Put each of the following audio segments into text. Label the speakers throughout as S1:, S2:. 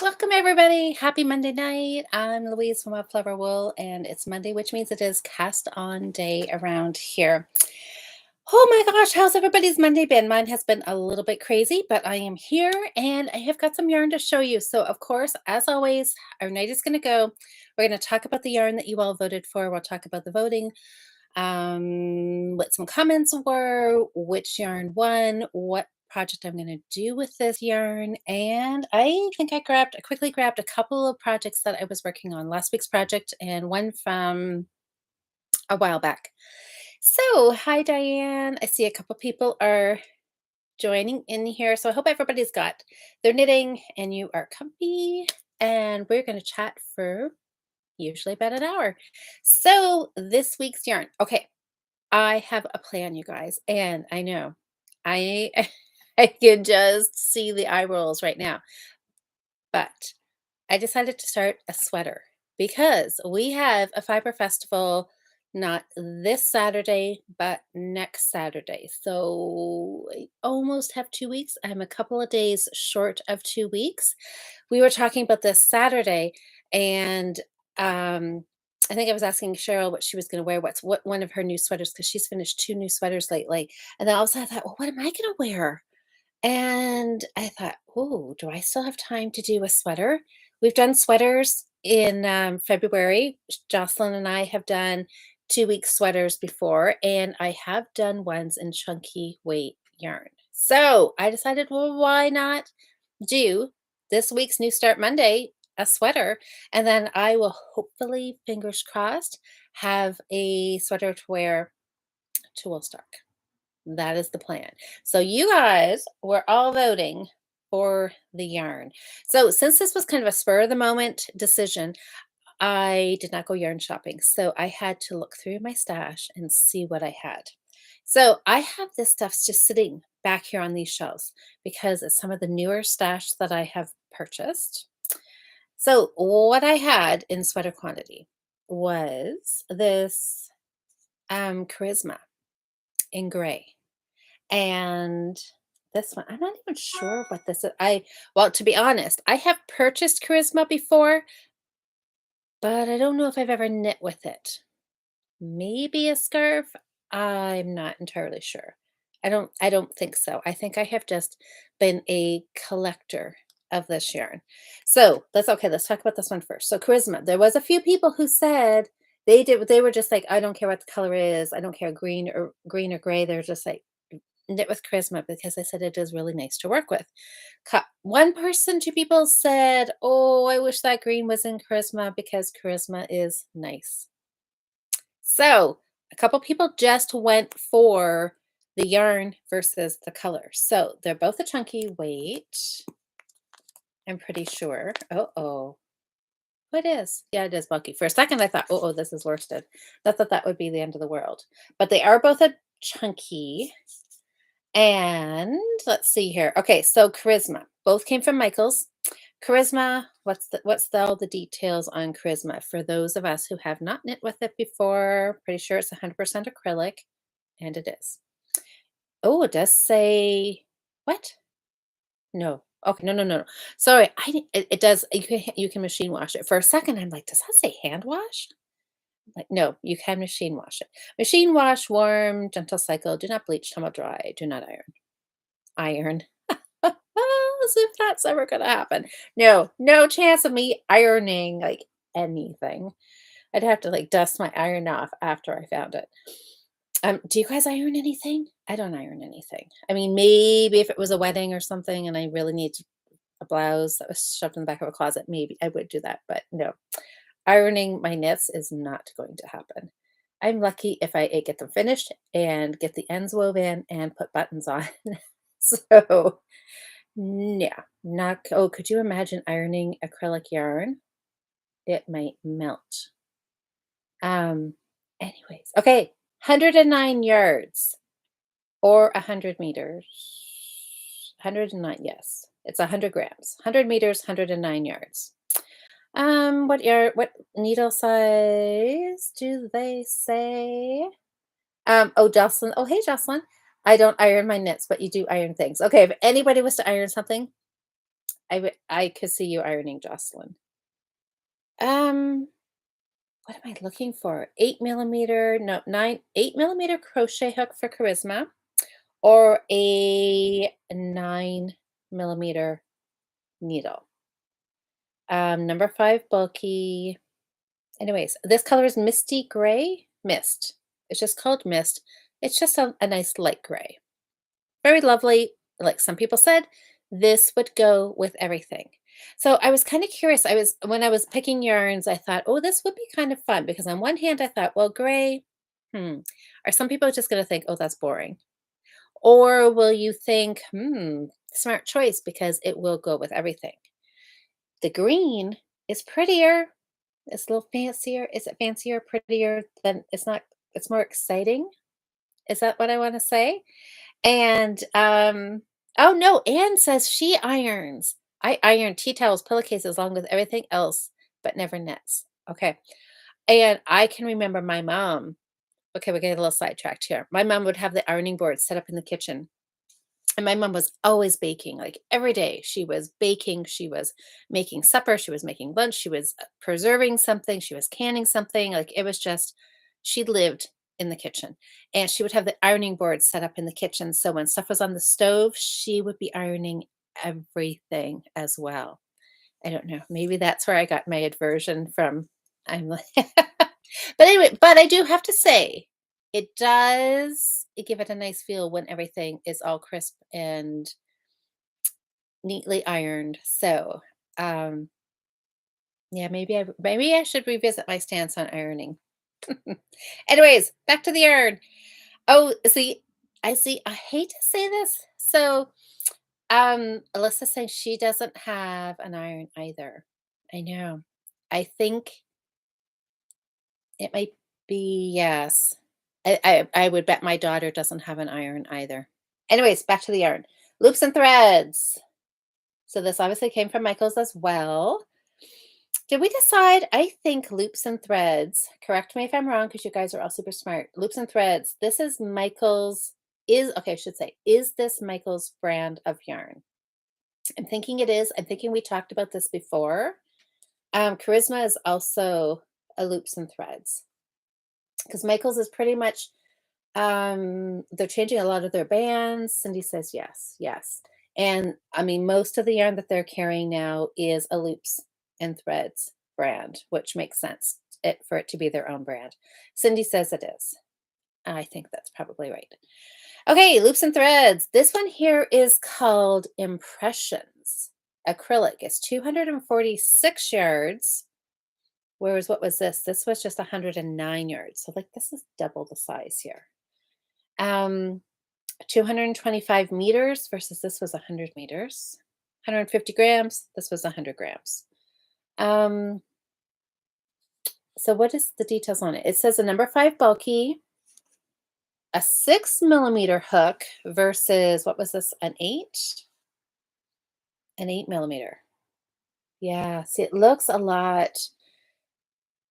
S1: Welcome, everybody. Happy Monday night. I'm Louise from Webflower Wool, and it's Monday, which means it is cast on day around here. Oh my gosh, how's everybody's Monday been? Mine has been a little bit crazy, but I am here and I have got some yarn to show you. So, of course, as always, our night is going to go. We're going to talk about the yarn that you all voted for. We'll talk about the voting, what some comments were, which yarn won, what project I'm going to do with this yarn. And I think I quickly grabbed a couple of projects that I was working on, last week's project and one from a while back. So, hi Diane. I see a couple people are joining in here. So I hope everybody's got their knitting and you are comfy. And we're going to chat for usually about an hour. So, this week's yarn. Okay, I have a plan, you guys, and I know I I can just see the eye rolls right now. But I decided to start a sweater because we have a fiber festival not this Saturday, but next Saturday. So I almost have 2 weeks. I'm a couple of days short of 2 weeks. We were talking about this Saturday, and I think I was asking Cheryl what she was going to wear, what one of her new sweaters, because she's finished two new sweaters lately. And then all of a sudden I thought, well, what am I going to wear? And I thought, oh, do I still have time to do a sweater? We've done sweaters in February. Jocelyn and I have done 2 week sweaters before, and I have done ones in chunky weight yarn. So I decided, well, why not do this week's New Start Monday a sweater? And then I will hopefully, fingers crossed, have a sweater to wear to Woolstock. That is the plan. So you guys were all voting for the yarn. So since this was kind of a spur of the moment decision, I did not go yarn shopping. So I had to look through my stash and see what I had. So I have this stuff just sitting back here on these shelves because it's some of the newer stash that I have purchased. So what I had in sweater quantity was this charisma in gray. And this one, I'm not even sure what this is. Well, to be honest, I have purchased Charisma before, but I don't know if I've ever knit with it. Maybe a scarf. I'm not entirely sure. I don't think so. I think I have just been a collector of this yarn. So that's okay. Let's talk about this one first. So Charisma, there was a few people who said they were just like, I don't care what the color is. I don't care green or gray. They're just like knit with Charisma because I said it is really nice to work with. One person, two people said, oh, I wish that green was in Charisma because Charisma is nice. So a couple people just went for the yarn versus the color. So they're both a chunky weight. I'm pretty sure. Oh, it is. Yeah, it is bulky. For a second, I thought, oh, this is worsted. I thought that would be the end of the world. But they are both a chunky. And let's see here. Okay, so Charisma. Both came from Michaels. Charisma, what's all the details on Charisma for those of us who have not knit with it before? Pretty sure it's 100% acrylic, and it is. Oh, it does say what? No. Okay, no. Sorry, it does. You can machine wash it. For a second, I'm like, does that say hand wash? Like, no, you can machine wash it. Machine wash, warm, gentle cycle. Do not bleach, tumble dry. Do not iron. Iron. As if that's ever gonna happen. No, no chance of me ironing, like, anything. I'd have to, like, dust my iron off after I found it. Do you guys iron anything? I don't iron anything. I mean, maybe if it was a wedding or something and I really need a blouse that was shoved in the back of a closet, maybe I would do that, but no. Ironing my knits is not going to happen. I'm lucky if I get them finished and get the ends woven and put buttons on. So yeah, not oh, could you imagine ironing acrylic yarn? It might melt. Um, anyways, okay, 109 yards or 100 meters. 109, yes. It's 100 grams. 100 meters, 109 yards. What needle size do they say? Oh, Jocelyn. Oh, hey, Jocelyn. I don't iron my knits, but you do iron things. Okay, if anybody was to iron something, I could see you ironing, Jocelyn. Um, what am I looking for? 8 millimeter, no, 8 millimeter crochet hook for Charisma, or a 9 millimeter needle. Number five, bulky. Anyways, this color is Misty Gray. Mist. It's just called Mist. It's just a nice light gray. Very lovely. Like some people said, this would go with everything. So I was kind of curious. When I was picking yarns, I thought, oh, this would be kind of fun because on one hand, I thought, well, gray, are some people just going to think, oh, that's boring? Or will you think, smart choice because it will go with everything? The green is prettier. It's a little fancier. Is it fancier, prettier than it's not? It's more exciting. Is that what I want to say? And oh no, Anne says she irons. I iron tea towels, pillowcases, along with everything else, but never knits. Okay. And I can remember my mom. Okay, we're getting a little sidetracked here. My mom would have the ironing board set up in the kitchen. And my mom was always baking, like every day. She was baking, she was making supper, she was making lunch, she was preserving something, she was canning something. Like it was just, she lived in the kitchen. And she would have the ironing board set up in the kitchen. So when stuff was on the stove, she would be ironing everything as well. I don't know. Maybe that's where I got my aversion from. I'm like, but anyway, but I do have to say, it give it a nice feel when everything is all crisp and neatly ironed. So, um, yeah, maybe I should revisit my stance on ironing. Anyways, back to the yarn. Oh, see, I hate to say this. So, Alyssa's saying she doesn't have an iron either. I know. I think it might be yes. I would bet my daughter doesn't have an iron either. Anyways, back to the yarn. Loops and threads. So this obviously came from Michael's as well. Did we decide? I think loops and threads. Correct me if I'm wrong, because you guys are all super smart. Loops and threads. This is Michael's. Is okay. I should say. Is this Michael's brand of yarn? I'm thinking it is. I'm thinking we talked about this before. Charisma is also a loops and threads because Michael's is pretty much they're changing a lot of their bands. Cindy says yes, yes. And I mean, most of the yarn that they're carrying now is a loops and threads brand, which makes sense for it to be their own brand. Cindy says it is. I think that's probably right. Okay, loops and threads. This one here is called Impressions Acrylic. It's 246 yards. Whereas what was this? This was just 109 yards. So like this is double the size here. 225 meters versus this was 100 meters. 150 grams. This was 100 grams. Um, so what is the details on it? It says a number 5 bulky, a 6 millimeter hook versus what was this? An 8? An 8 millimeter. Yeah. See, it looks a lot.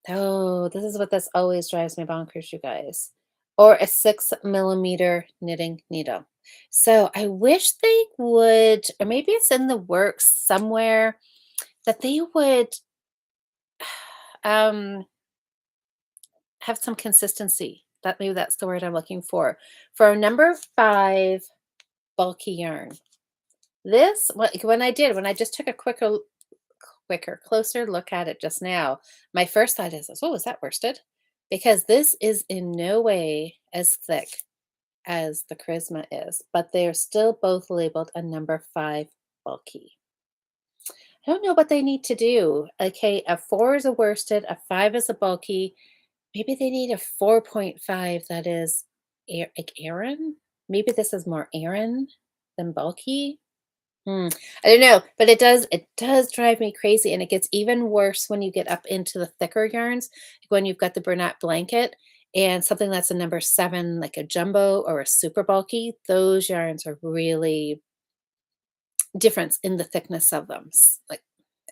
S1: Oh, this is what this always drives me bonkers, you guys. Or a 6 millimeter knitting needle. So I wish they would, or maybe it's in the works somewhere, that they would um, have some consistency. That maybe that's the word I'm looking for. For a number 5 bulky yarn. This, when I just took a closer look at it just now, my first thought is, oh, is that worsted? Because this is in no way as thick as the Charisma is, but they are still both labeled a number 5 bulky. I don't know what they need to do. Okay, a 4 is a worsted, a 5 is a bulky. Maybe they need a 4.5 that is like Aran. Maybe this is more Aran than bulky. I don't know, but it does drive me crazy, and it gets even worse when you get up into the thicker yarns, like when you've got the Bernat blanket and something that's a number 7, like a jumbo or a super bulky. Those yarns are really different in the thickness of them. Like,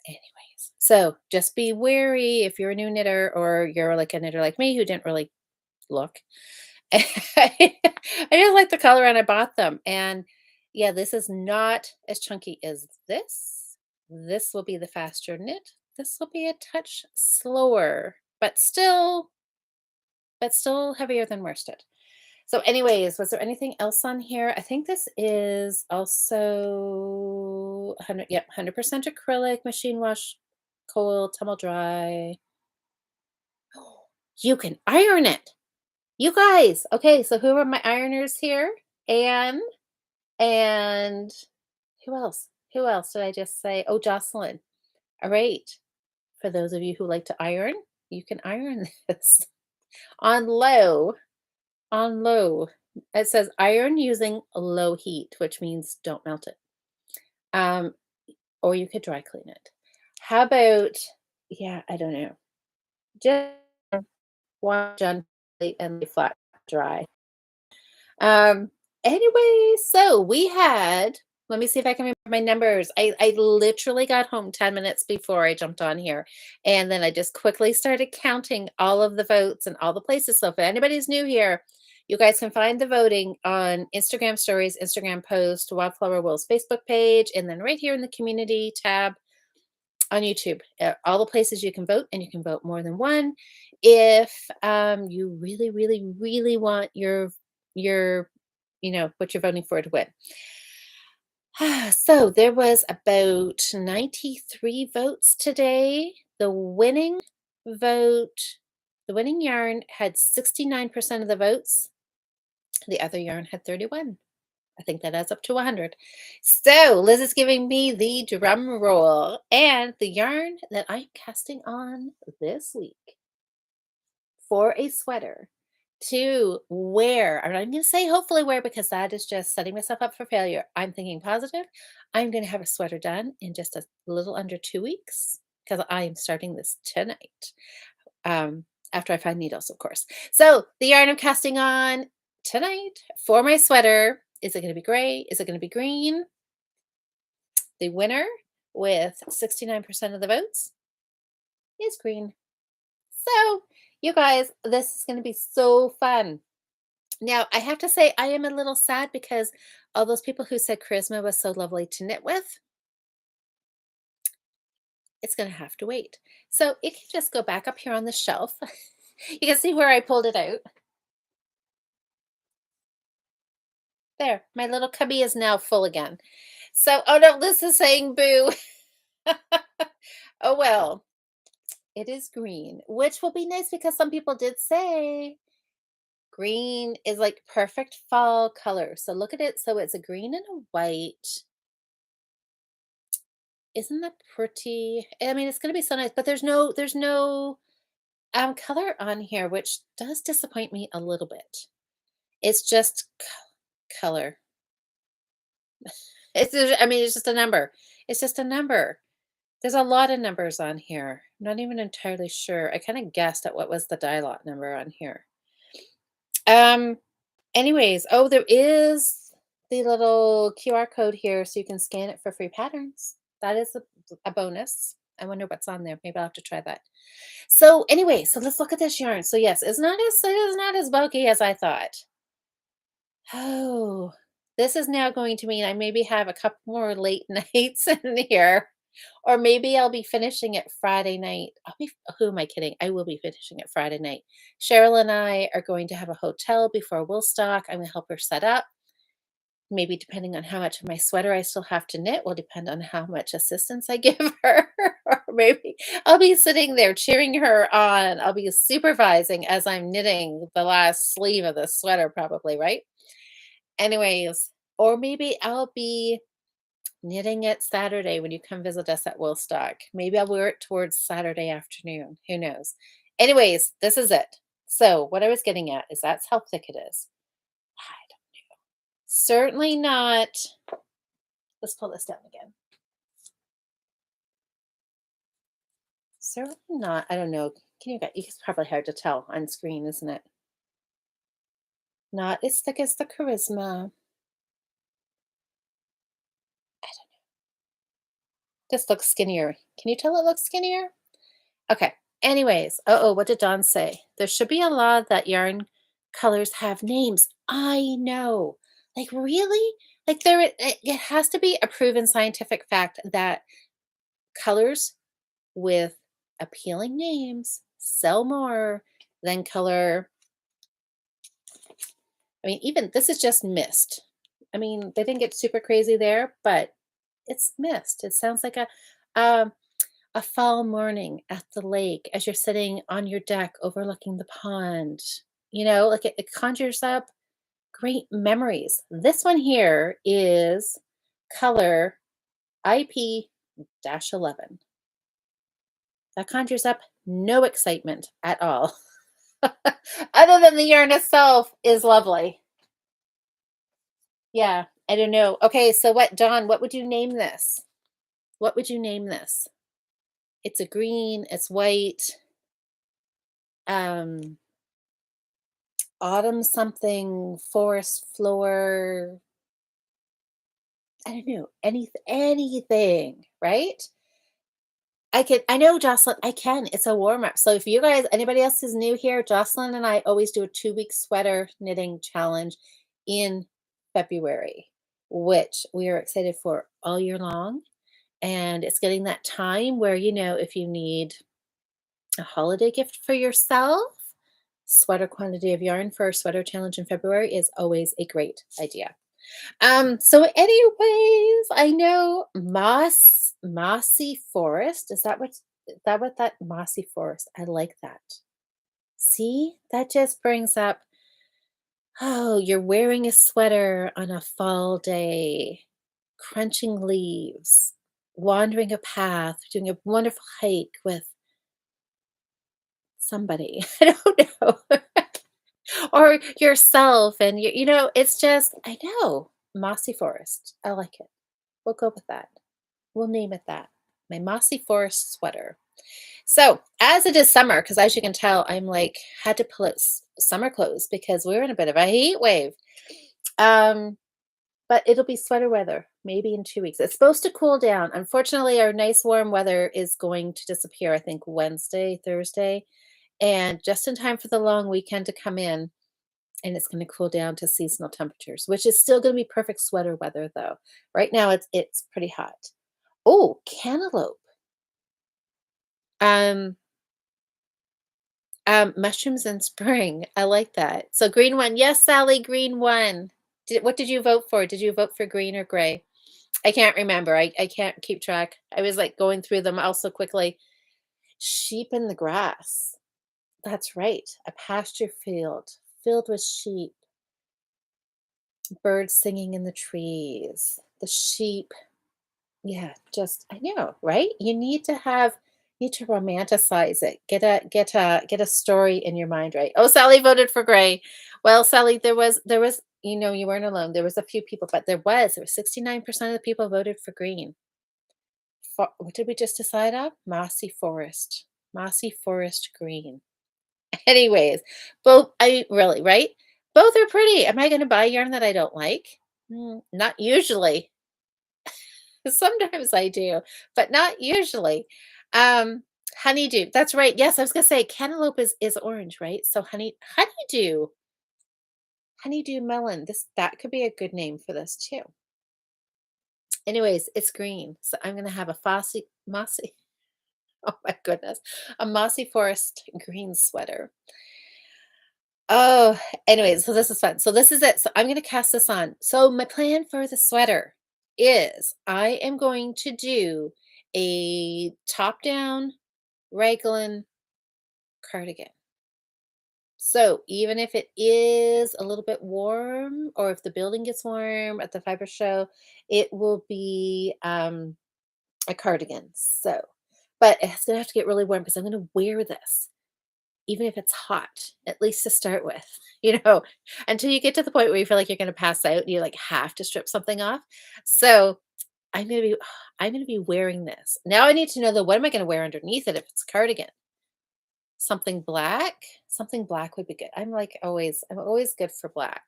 S1: anyways, so just be wary if you're a new knitter or you're like a knitter like me who didn't really look. I just like the color and I bought them. And yeah, this is not as chunky as this, This will be the faster knit. This will be a touch slower, but still heavier than worsted. So anyways, was there anything else on here? I think this is also 100, yep, 100% acrylic, machine wash, cold, tumble dry. You can iron it. You guys. Okay, so who are my ironers here? Anne and who else? Who else did I just say? Oh, Jocelyn. All right. For those of you who like to iron, you can iron this on low. On low. It says iron using low heat, which means don't melt it. Um, or you could dry clean it. How about, yeah, I don't know. Just wash gently and lay flat dry. Um, anyway, so we had, let me see if I can remember my numbers. I literally got home 10 minutes before I jumped on here. And then I just quickly started counting all of the votes and all the places. So if anybody's new here, you guys can find the voting on Instagram stories, Instagram post, Wildflower Will's Facebook page, and then right here in the community tab on YouTube. All the places you can vote, and you can vote more than one. If you really, really, really want your what you're voting for to win. So there was about 93 votes today. Vote, the winning yarn had 69% of the votes. The other yarn had 31. I think that adds up to 100. So Liz is giving me the drum roll and the yarn that I'm casting on this week for a sweater to wear. I'm not going to say hopefully wear because that is just setting myself up for failure. I'm thinking positive. I'm going to have a sweater done in just a little under 2 weeks because I am starting this tonight. After I find needles, of course. So the yarn I'm casting on tonight for my sweater, is it going to be gray? Is it going to be green? The winner with 69% of the votes is green. So, you guys, this is going to be so fun. Now, I have to say, I am a little sad because all those people who said charisma was so lovely to knit with, it's going to have to wait. So, it can just go back up here on the shelf. You can see where I pulled it out. There, my little cubby is now full again. So, oh no, Liz is saying boo. Oh well, it is green, which will be nice because some people did say green is like perfect fall color. So look at it. So it's a green and a white. Isn't that pretty? I mean, it's gonna be so nice, but there's no color on here, which does disappoint me a little bit. It's just color. I mean, it's just a number. It's just a number. There's a lot of numbers on here. I'm not even entirely sure. I kind of guessed at what was the die lot number on here. Um, anyways, oh, there is the little QR code here so you can scan it for free patterns. That is a bonus. I wonder what's on there. Maybe I'll have to try that. So anyway, so let's look at this yarn. So yes, it is not as bulky as I thought. Oh, this is now going to mean I maybe have a couple more late nights in here. Or maybe I'll be finishing it Friday night. Who am I kidding? I will be finishing it Friday night. Cheryl and I are going to have a hotel before Woolstock. I'm going to help her set up. Maybe depending on how much of my sweater I still have to knit will depend on how much assistance I give her. Or maybe I'll be sitting there cheering her on. I'll be supervising as I'm knitting the last sleeve of the sweater, probably, right? Anyways, or maybe I'll be knitting it Saturday when you come visit us at Woolstock. Maybe I'll wear it towards Saturday afternoon. Who knows? Anyways, this is it. So what I was getting at is that's how thick it is. I don't- Certainly not. Let's pull this down again. Certainly not. I don't know. It's probably hard to tell on screen, isn't it? Not as thick as the charisma. This looks skinnier. Can you tell it looks skinnier? Okay. Anyways, oh, what did Dawn say? There should be a law that yarn colors have names. I know. Like, really? Like, it has to be a proven scientific fact that colors with appealing names sell more than color. I mean, even this is just mist. I mean, they didn't get super crazy there, but it's mist. It sounds like um, a fall morning at the lake as you're sitting on your deck overlooking the pond. Like it conjures up great memories. This one here is color IP-11. That conjures up no excitement at all. Other than the yarn itself is lovely. Yeah, I don't know. Okay, so what, Dawn, what would you name this? What would you name this? It's a green, it's white, um, autumn something, forest floor. I don't know, anything, right? I know, Jocelyn, I can. It's a warm up. So if you guys, anybody else is new here, Jocelyn and I always do a 2-week sweater knitting challenge in February, which we are excited for all year long. And it's getting that time where, if you need a holiday gift for yourself, sweater quantity of yarn for a sweater challenge in February is always a great idea. So anyways, I know mossy forest. Is that what that mossy forest? I like that. See? That just brings up, oh, you're wearing a sweater on a fall day, crunching leaves, wandering a path, doing a wonderful hike with somebody. I don't know. Or yourself and it's just I know, mossy forest. I like it. We'll go with that. We'll name it that. My mossy forest sweater. So, as it is summer, because as you can tell, I'm like had to pull out summer clothes because we're in a bit of a heat wave. Um, but it'll be sweater weather maybe in 2 weeks. It's supposed to cool down. Unfortunately, our nice warm weather is going to disappear, I think Wednesday, Thursday, and just in time for the long weekend to come in. And it's going to cool down to seasonal temperatures, which is still going to be perfect sweater weather though. Right now it's pretty hot. Oh, cantaloupe. Um, mushrooms in spring. I like that. So green one. Yes, Sally, green one. What did you vote for? Did you vote for green or gray? I can't remember. I can't keep track. I was like going through them also quickly. Sheep in the grass. That's right. A pasture field filled with sheep, birds singing in the trees, the sheep. Yeah, just I know, right? You need to romanticize it. Get a story in your mind, right? Oh, Sally voted for gray. Well, Sally, there was you weren't alone. There was a few people, but there was 69% of the people voted for green. What did we just decide on? Mossy forest. Mossy forest green. Anyways, both I really, right? Both are pretty. Am I going to buy yarn that I don't like? Not usually. Sometimes I do, but not usually. Um, honeydew. That's right. Yes, I was gonna say cantaloupe is orange, right? So honeydew melon. That could be a good name for this too. Anyways, it's green, so I'm gonna have a mossy. Oh my goodness, a mossy forest green sweater. Oh, anyways, so this is fun. So this is it. So I'm gonna cast this on. So my plan for the sweater is I am going to do a top down raglan cardigan. So even if it is a little bit warm, or if the building gets warm at the fiber show, it will be a cardigan. So, but it's gonna have to get really warm because I'm gonna wear this, even if it's hot, at least to start with, until you get to the point where you feel like you're gonna pass out and you like have to strip something off. So I'm gonna be I'm gonna be wearing this. Now I need to know though, what am I gonna wear underneath it if it's a cardigan? Something black? Something black would be good. I'm always good for black.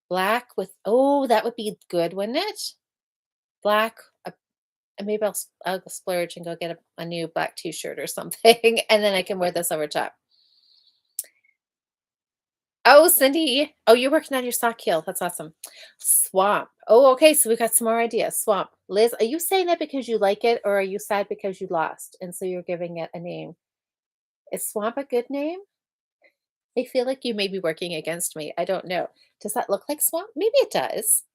S1: Black with that would be good, wouldn't it? Black, and maybe I'll splurge and go get a new black t-shirt or something, and then I can wear this over top. Oh, Cindy. Oh, you're working on your sock heel. That's awesome. Swamp. Oh, okay. So we got some more ideas. Swamp. Liz, are you saying that because you like it, or are you sad because you lost? And so you're giving it a name. Is swamp a good name? I feel like you may be working against me. I don't know. Does that look like swamp? Maybe it does.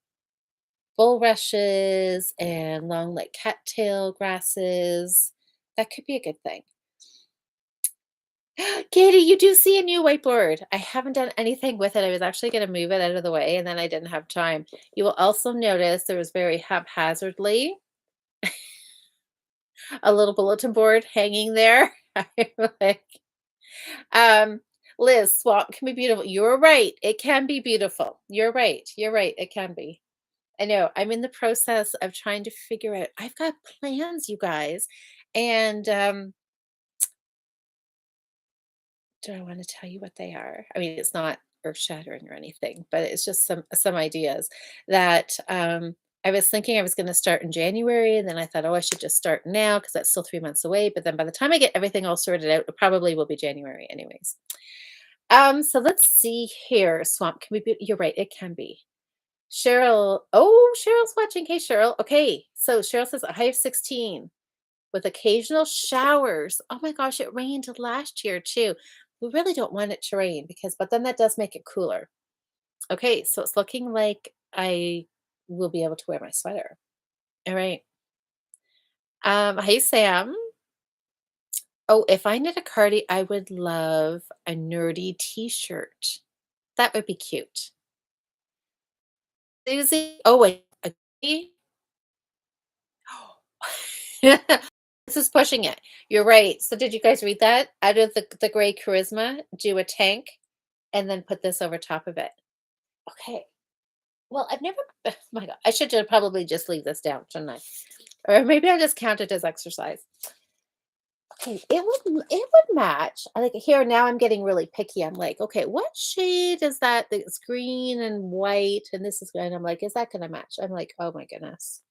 S1: Bulrushes and long like cattail grasses. That could be a good thing. Katie, you do see a new whiteboard. I haven't done anything with it. I was actually going to move it out of the way and then I didn't have time. You will also notice there was very haphazardly a little bulletin board hanging there. I'm like, um, Liz, swamp can be beautiful. You're right. It can be beautiful. You're right. You're right. It can be. I know. I'm in the process of trying to figure out. I've got plans, you guys. And do I want to tell you what they are? I mean, it's not earth-shattering or anything, but it's just some ideas that I was thinking I was going to start in January, and then I thought, oh, I should just start now because that's still 3 months away. But then by the time I get everything all sorted out, it probably will be January, anyways. So let's see here. Swamp can be. You're right. It can be. Cheryl. Oh, Cheryl's watching. Hey, Cheryl. Okay. So Cheryl says a high of 16 with occasional showers. Oh my gosh, it rained last year too. We really don't want it to rain because, but then that does make it cooler. Okay, so it's looking like I will be able to wear my sweater. All right. Hey Sam. Oh, if I knit a cardi, I would love a nerdy t-shirt. That would be cute. Susie. Oh wait. This is pushing it. You're right. So did you guys read that? Out of the gray charisma, do a tank and then put this over top of it. Okay. Well, I've never oh my god, I should just probably just leave this down, shouldn't I? Or maybe I just count it as exercise. Okay, it would match. I like here now I'm getting really picky. I'm like, okay, what shade is that? It's green and white, and this is and I'm like, is that gonna match? I'm like, oh my goodness.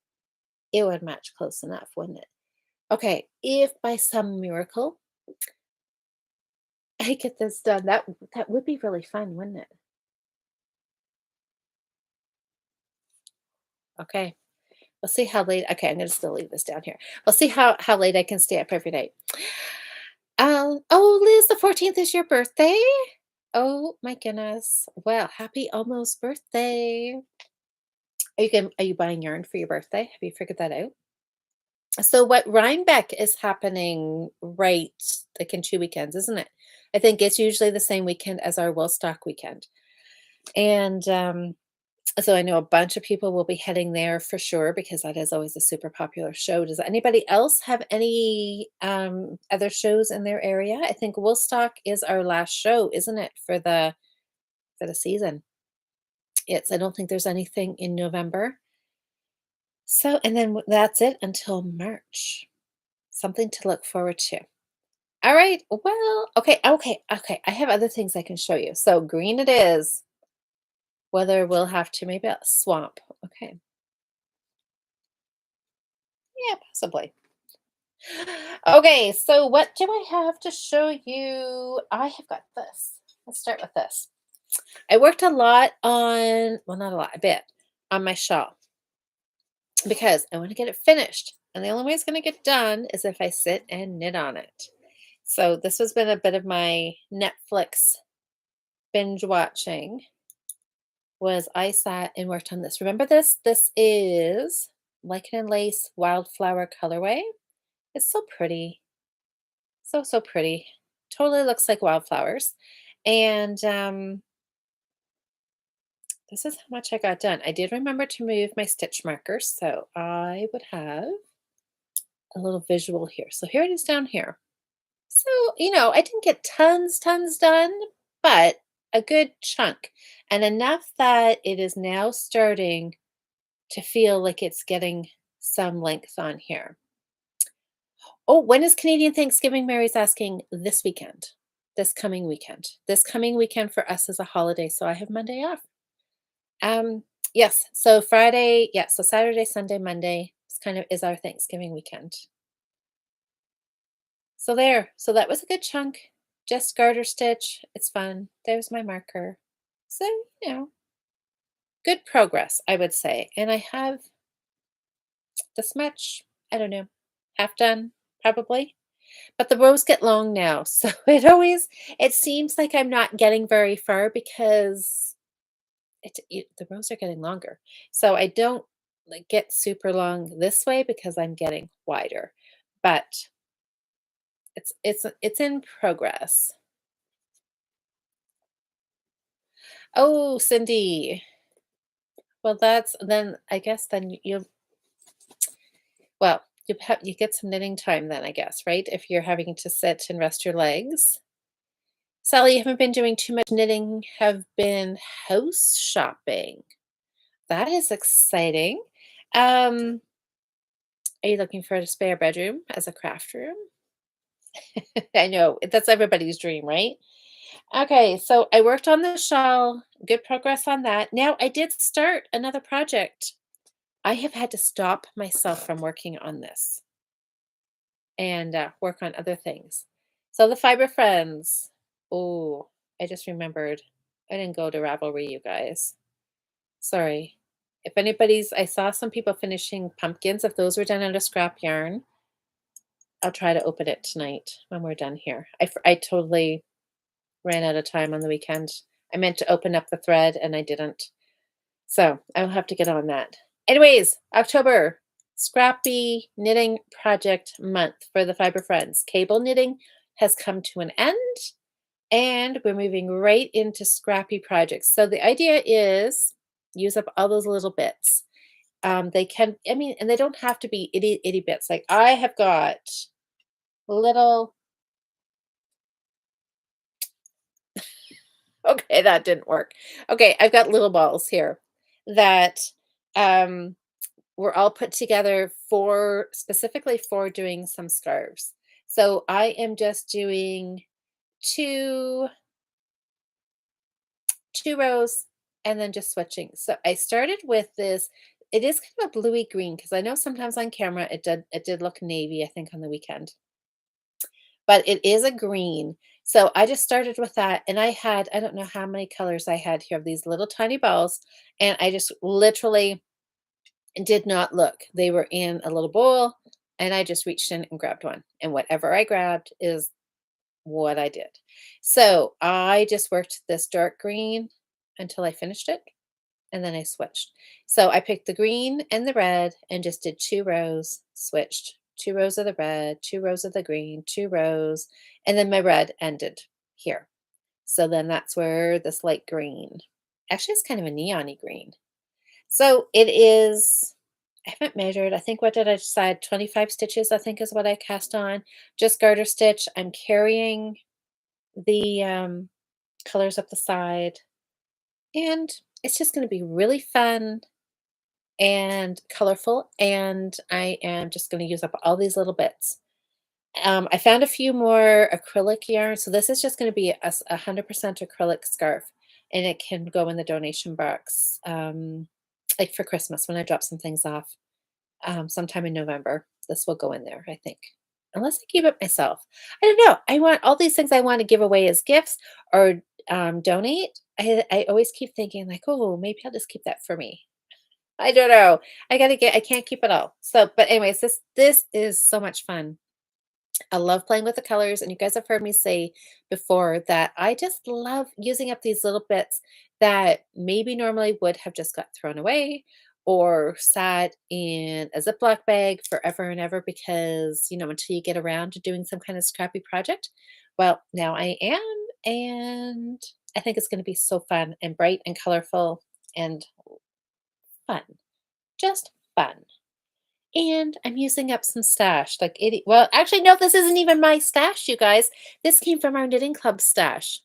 S1: It would match close enough, wouldn't it? Okay, if by some miracle I get this done, that would be really fun, wouldn't it? Okay. We'll see how late. Okay, I'm gonna still leave this down here. We'll see how late I can stay up every night. Oh, Liz, the 14th is your birthday. Oh my goodness. Well, happy almost birthday. Are you buying yarn for your birthday? Have you figured that out? So what Rhinebeck is happening right like in 2 weekends, isn't it? I think it's usually the same weekend as our Woolstock weekend. And so I know a bunch of people will be heading there for sure because that is always a super popular show. Does anybody else have any other shows in their area? I think Woolstock is our last show, isn't it, for the season? It's I don't think there's anything in November. So and then that's it until March. Something to look forward to. All right. Well, okay. I have other things I can show you. So green it is. Whether we'll have to maybe a swamp. Okay. Yeah, possibly. Okay, so what do I have to show you? I have got this. Let's start with this. I worked a lot on, well, not a lot, a bit on my shawl because I want to get it finished. And the only way it's going to get done is if I sit and knit on it. So this has been a bit of my Netflix binge watching was I sat and worked on this. Remember this? This is Lichen and Lace Wildflower Colorway. It's so pretty. So, so pretty. Totally looks like wildflowers. And this is how much I got done. I did remember to move my stitch markers, so I would have a little visual here. So here it is down here. So, I didn't get tons done, but a good chunk and enough that it is now starting to feel like it's getting some length on here. Oh, when is Canadian Thanksgiving? Mary's asking this weekend, this coming weekend. This coming weekend for us is a holiday, so I have Monday off. Um, yes, so Friday, yeah, so Saturday, Sunday, Monday is kind of is our Thanksgiving weekend. So there, so that was a good chunk. Just garter stitch. It's fun. There's my marker. So, you know, good progress, I would say. And I have this much, I don't know, half done probably. But the rows get long now. So it seems like I'm not getting very far because the rows are getting longer. So I don't like get super long this way because I'm getting wider. But it's in progress. Oh, Cindy. Well, that's then I guess then you get some knitting time then, I guess, right? If you're having to sit and rest your legs. Sally, you haven't been doing too much knitting, have been house shopping. That is exciting. Um, are you looking for a spare bedroom as a craft room? I know that's everybody's dream, right? Okay, so I worked on the shawl, good progress on that. Now I did start another project. I have had to stop myself from working on this and work on other things. So the Fiber Friends. Oh, I just remembered. I didn't go to Ravelry, you guys. Sorry. If anybody's, I saw some people finishing pumpkins. If those were done out of scrap yarn, I'll try to open it tonight when we're done here. I totally ran out of time on the weekend. I meant to open up the thread and I didn't. So I'll have to get on that. Anyways, October, scrappy knitting project month for the Fiber Friends. Cable knitting has come to an end and we're moving right into scrappy projects. So the idea is use up all those little bits. They can, I mean, and they don't have to be itty bits. Like I have got little, okay, that didn't work. Okay, I've got little balls here that um, were all put together for specifically for doing some scarves. So I am just doing two two rows and then just switching. So I started with this. It is kind of a bluey green because I know sometimes on camera it did look navy, I think, on the weekend. But it is a green. So I just started with that and I don't know how many colors I had here of these little tiny balls. And I just literally did not look. They were in a little bowl and I just reached in and grabbed one. And whatever I grabbed is what I did. So I just worked this dark green until I finished it and then I switched. So I picked the green and the red and just did two rows, switched. Two rows of the red, two rows of the green, two rows, and then my red ended here. So then that's where this light green, actually it's kind of a neon green. So it is, I haven't measured. I think what did I decide? 25 stitches, I think is what I cast on. Just garter stitch. I'm carrying the colors up the side. And it's just going to be really fun and colorful. And I am just going to use up all these little bits. I found a few more acrylic yarn. So this is just going to be a 100% acrylic scarf. And it can go in the donation box like for Christmas when I drop some things off sometime in November. This will go in there, I think. Unless I keep it myself. I don't know. I want all these things I want to give away as gifts or donate. I always keep thinking like, oh, maybe I'll just keep that for me. I don't know. I can't keep it all. So, but anyways, this is so much fun. I love playing with the colors, and you guys have heard me say before that I just love using up these little bits that maybe normally would have just got thrown away or sat in a Ziploc bag forever and ever because, until you get around to doing some kind of scrappy project. Well, now I am, and I think it's going to be so fun and bright and colorful and fun. Just fun. And I'm using up some stash like idiot. Well, actually, no, this isn't even my stash, you guys. This came from our knitting club stash.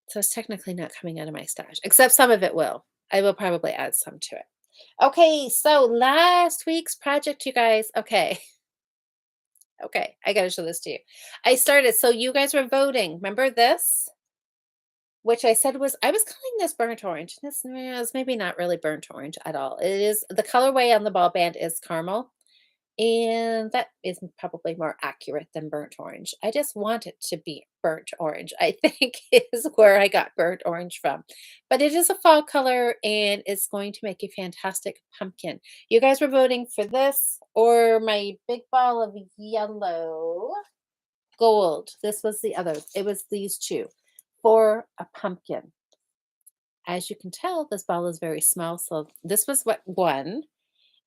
S1: So it's technically not coming out of my stash, except some of it will. I will probably add some to it. Okay, so last week's project, you guys. Okay, okay, I gotta show this to you. I started, so you guys were voting. Remember this? Which I said I was calling this burnt orange. This is maybe not really burnt orange at all. It is the colorway on the ball band is caramel. And that is probably more accurate than burnt orange. I just want it to be burnt orange, I think is where I got burnt orange from. But it is a fall color and it's going to make a fantastic pumpkin. You guys were voting for this or my big ball of yellow gold. This was the other. It was these two for a pumpkin. As you can tell, this ball is very small. So this was what won.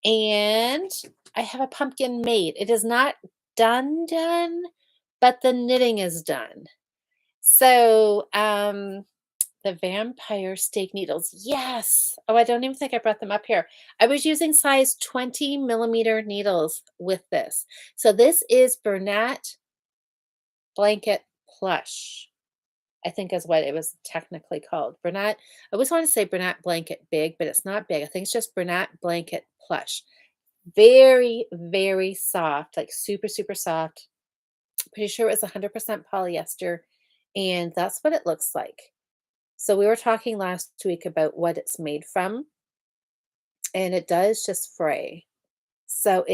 S1: And I have a pumpkin made. It is not done, but the knitting is done. So, the vampire stake needles. Yes. Oh, I don't even think I brought them up here. I was using size 20 millimeter needles with this. So this is Bernat Blanket Plush, I think is what it was technically called. Bernat, I always want to say Bernat Blanket Big, but it's not big. I think it's just Bernat Blanket Plush. Very, very soft, like super, super soft. Pretty sure it was 100% polyester, and that's what it looks like. So we were talking last week about what it's made from, and it does just fray. So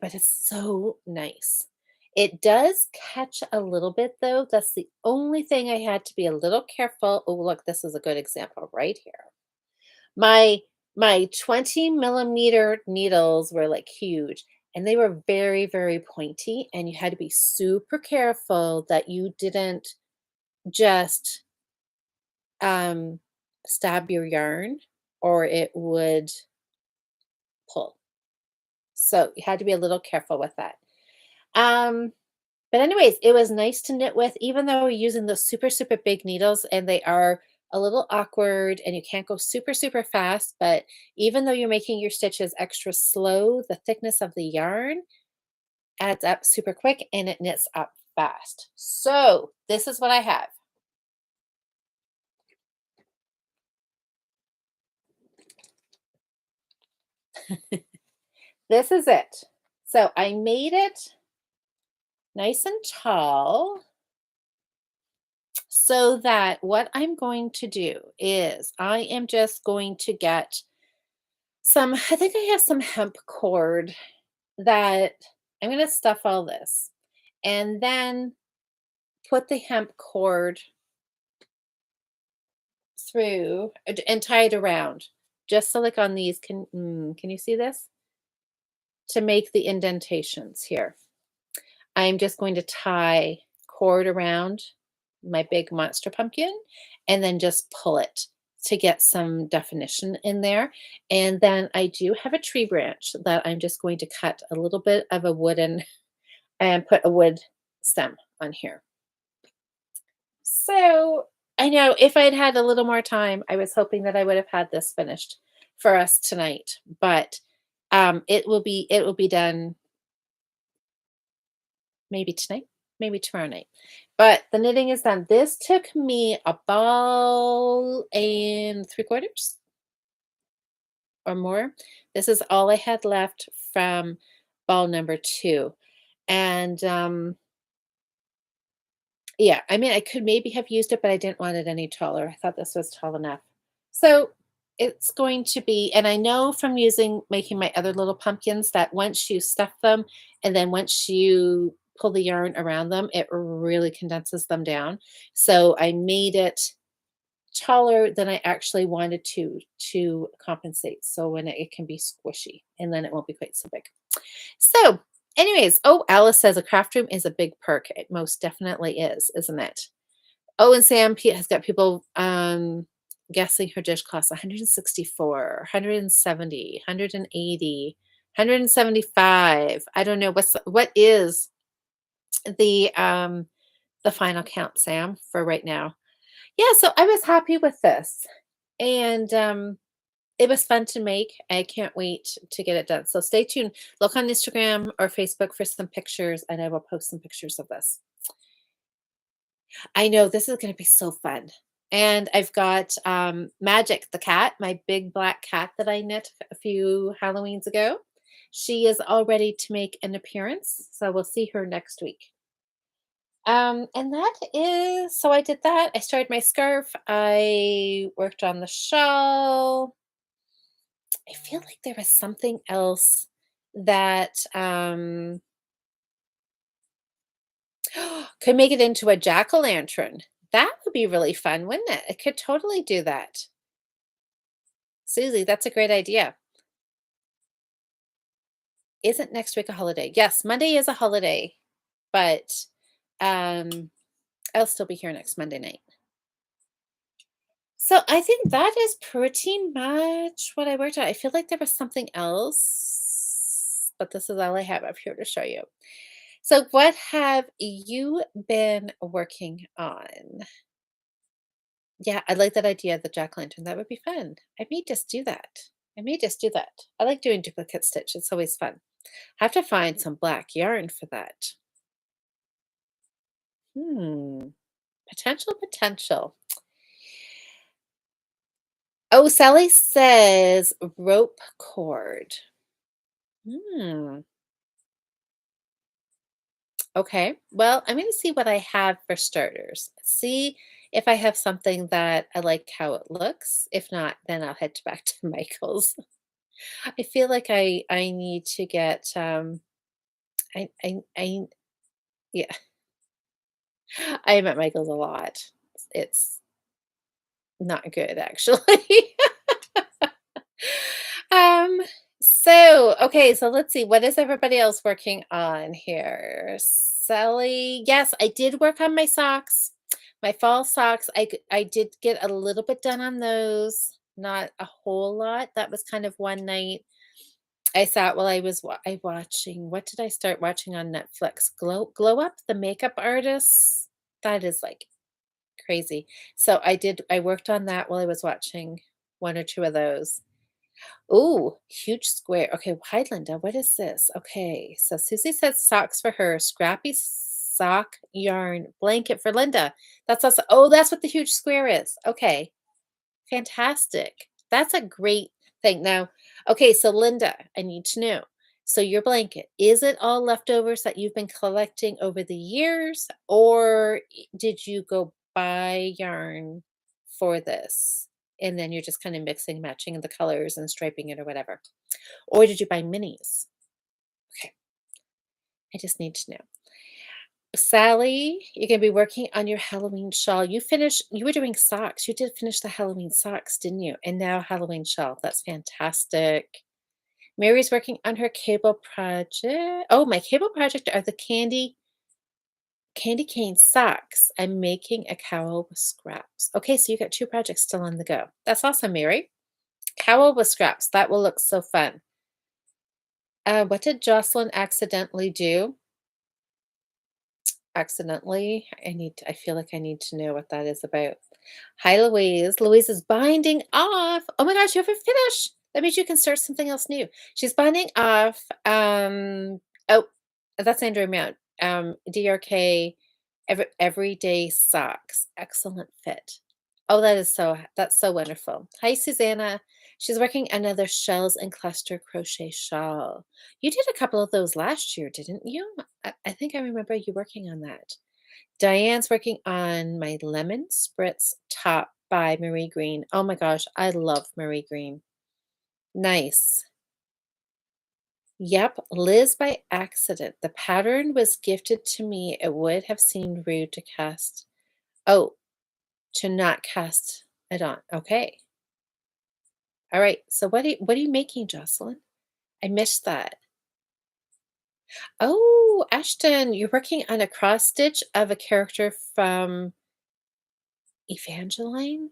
S1: but it's so nice. It does catch a little bit though. That's the only thing I had to be a little careful. Oh, look, this is a good example right here. My my 20 millimeter needles were, like, huge, and they were very, very pointy, and you had to be super careful that you didn't just, um, stab your yarn or it would pull. So, you had to be a little careful with that. Um But anyways, it was nice to knit with, even though we're using those super, super big needles and they are a little awkward and you can't go super, super fast. But even though you're making your stitches extra slow, the thickness of the yarn adds up super quick and it knits up fast. So this is what I have. This is it. So I made it nice and tall so that what I'm going to do is I am just going to get I think I have some hemp cord that I'm going to stuff all this and then put the hemp cord through and tie it around just so like on these can you see this to make the indentations here. I'm just going to tie cord around my big monster pumpkin and then just pull it to get some definition in there. And then I do have a tree branch that I'm just going to cut a little bit of a wooden and put a wood stem on here. So I know if I'd had a little more time, I was hoping that I would have had this finished for us tonight, but it will be done maybe tonight, maybe tomorrow night. But the knitting is done. This took me a ball and 3/4 or more. This is all I had left from ball number 2. And yeah, I mean, I could maybe have used it, but I didn't want it any taller. I thought this was tall enough. So it's going to be, and I know from making my other little pumpkins that once you stuff them and then once you pull the yarn around them, it really condenses them down. So I made it taller than I actually wanted to compensate. So when it can be squishy and then it won't be quite so big. So, anyways, oh, Alice says a craft room is a big perk. It most definitely is, isn't it? Oh, and has got people guessing her dish costs 164, 170, 180, 175. I don't know what is the final count, Sam, for right now. Yeah, so I was happy with this. And it was fun to make. I can't wait to get it done. So stay tuned. Look on Instagram or Facebook for some pictures, and I will post some pictures of this. I know this is going to be so fun. And I've got Magic the cat, my big black cat that I knit a few Halloweens ago. She is all ready to make an appearance. So we'll see her next week. And that is, so I did that. I started my scarf. I worked on the shawl. I feel like there was something else. that could make it into a jack-o'-lantern. That would be really fun, wouldn't it? It could totally do that. Susie, that's a great idea. Isn't next week a holiday? Yes, Monday is a holiday, but um, I'll still be here next Monday night. So I think that is pretty much what I worked on. I feel like there was something else, but this is all I have up here to show you. So, what have you been working on? Yeah, I like that idea of the jack-o'-lantern. That would be fun. I may just do that. I may just do that. I like doing duplicate stitch. It's always fun. I have to find some black yarn for that. Hmm. Potential, potential. Oh, Sally says rope cord. Hmm. Okay. Well, I'm going to see what I have for starters. See if I have something that I like how it looks. If not, then I'll head back to Michael's. I feel like I need to get I yeah. I am at Michael's a lot. It's not good actually. Um, okay, so let's see, what is everybody else working on here? Sally, yes, I did work on my socks, my fall socks. I did get a little bit done on those, not a whole lot. That was kind of one night. I sat while I was watching. What did I start watching on Netflix? Glow Up, the makeup artists. That is like crazy. So I worked on that while I was watching one or two of those. Ooh, huge square. Okay, hi, Linda. What is this? Okay, so Susie says socks for her, scrappy sock yarn blanket for Linda. That's also, oh, that's what the huge square is. Okay, fantastic. That's a great thing. Now, okay, so Linda, I need to know. So your blanket, is it all leftovers that you've been collecting over the years, or did you go buy yarn for this? And then you're just kind of mixing, matching the colors and striping it or whatever. Or did you buy minis? Okay, I just need to know. Sally, you're gonna be working on your Halloween shawl. You were doing socks. You did finish the Halloween socks, didn't you? And now Halloween shawl. That's fantastic. Mary's working on her cable project. Oh, my cable project are the candy cane socks. I'm making a cowl with scraps. Okay, so you got two projects still on the go. That's awesome, Mary. Cowl with scraps. That will look so fun. What did Jocelyn accidentally do? Accidentally? I feel like I need to know what that is about. Hi, Louise. Louise is binding off. Oh my gosh, you haven't finished. That means you can start something else new. She's binding off. Oh, that's Andrew Mount. DRK everyday socks. Excellent fit. Oh, that's so wonderful. Hi, Susanna. She's working another shells and cluster crochet shawl. You did a couple of those last year, didn't you? I think I remember you working on that. Diane's working on my lemon spritz top by Marie Green. Oh my gosh, I love Marie Green. Nice. Yep, Liz by accident. The pattern was gifted to me. It would have seemed rude to cast. Oh, to not cast it on. Okay. All right. So what are you making, Jocelyn? I missed that. Oh, Ashton, you're working on a cross stitch of a character from Evangeline?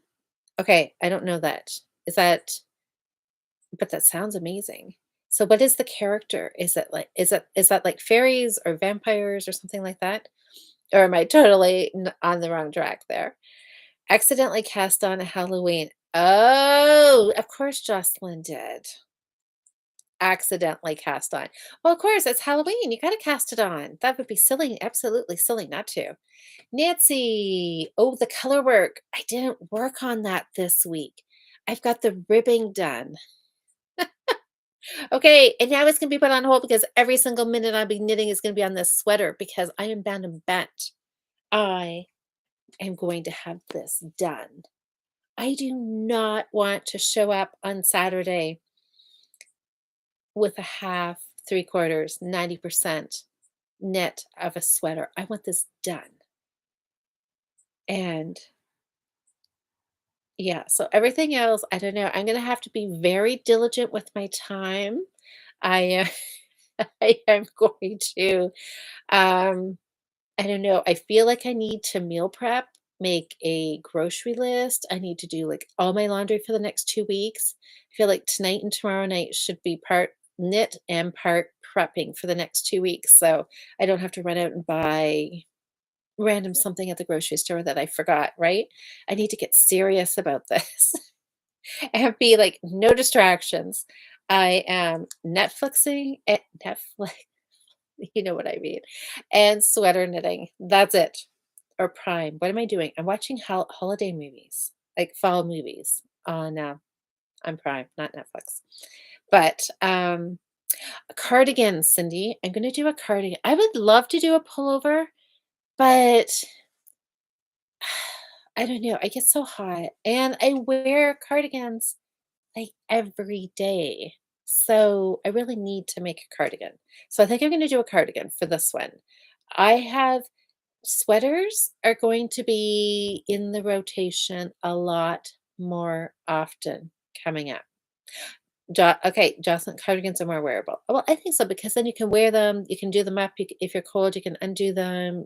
S1: Okay, I don't know that. Is that but that sounds amazing. So what is the character? Is that like fairies or vampires or something like that? Or am I totally on the wrong track there? Accidentally cast on a Halloween. Oh, of course Jocelyn did. Accidentally cast on. Well, of course, it's Halloween. You got to cast it on. That would be silly, absolutely silly not to. Nancy, oh, the color work. I didn't work on that this week. I've got the ribbing done. Okay, and now it's going to be put on hold because every single minute I'll be knitting is going to be on this sweater because I am bound and bent. I am going to have this done. I do not want to show up on Saturday with a half three quarters, 90% knit of a sweater. I want this done. And yeah, so everything else, I don't know. I'm gonna have to be very diligent with my time. I I am going to um I don't know. I feel like I need to meal prep, make a grocery list. I need to do like all my laundry for the next 2 weeks. I feel like tonight and tomorrow night should be part knit and part prepping for the next 2 weeks. So I don't have to run out and buy random something at the grocery store that I forgot, right? I need to get serious about this and be like, no distractions. I am Netflixing at Netflix, you know what I mean, and sweater knitting. That's it. Or Prime. What am I doing? I'm watching holiday movies, like fall movies on Prime, not Netflix. But a cardigan, Cindy. I'm gonna do a cardigan. I would love to do a pullover, but I don't know. I get so hot, and I wear cardigans like every day. So I really need to make a cardigan. So I think I'm gonna do a cardigan for this one. I have sweaters are going to be in the rotation a lot more often coming up. Okay, Jocelyn, cardigans are more wearable. Well, I think so because then you can wear them, you can do them up. If you're cold, you can undo them.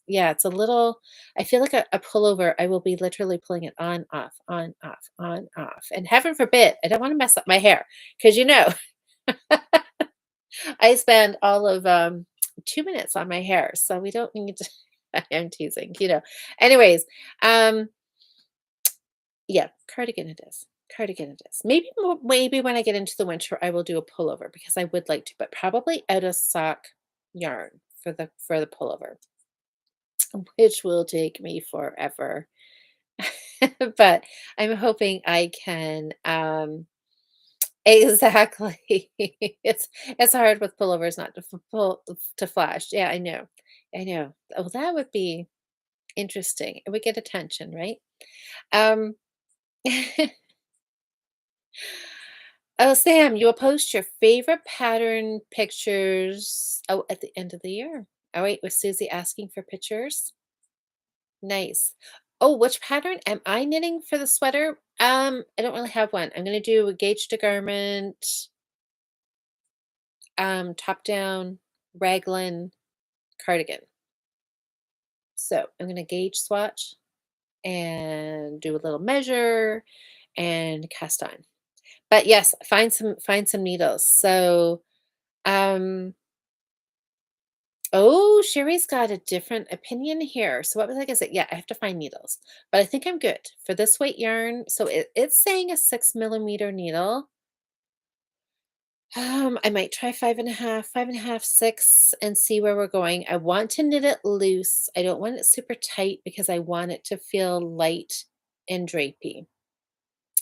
S1: Yeah, it's a little. I feel like a pullover. I will be literally pulling it on, off, on, off, on, off. And heaven forbid, I don't want to mess up my hair because I spend all of 2 minutes on my hair, so we don't need to. I am teasing. Anyways, um, yeah, cardigan it is. Cardigan it is. Maybe when I get into the winter, I will do a pullover because I would like to, but probably out of sock yarn for the pullover, which will take me forever. But I'm hoping I can exactly. It's hard with pullovers not to pull to flash. Yeah, I know. I know. Oh, that would be interesting. It would get attention, right? Um Oh, Sam, you will post your favorite pattern pictures, at the end of the year. Oh, wait, was Susie asking for pictures? Nice. Oh, which pattern am I knitting for the sweater? I don't really have one. I'm gonna do a gauge to garment, top down, raglan cardigan. So I'm gonna gauge swatch and do a little measure and cast on. But yes, find some needles. So oh, Sherry's got a different opinion here. So what was I gonna say? Yeah, I have to find needles, but I think I'm good for this weight yarn. So it's saying a 6 millimeter needle. I might try 5.5, 5.5, 6, and see where we're going. I want to knit it loose. I don't want it super tight because I want it to feel light and drapey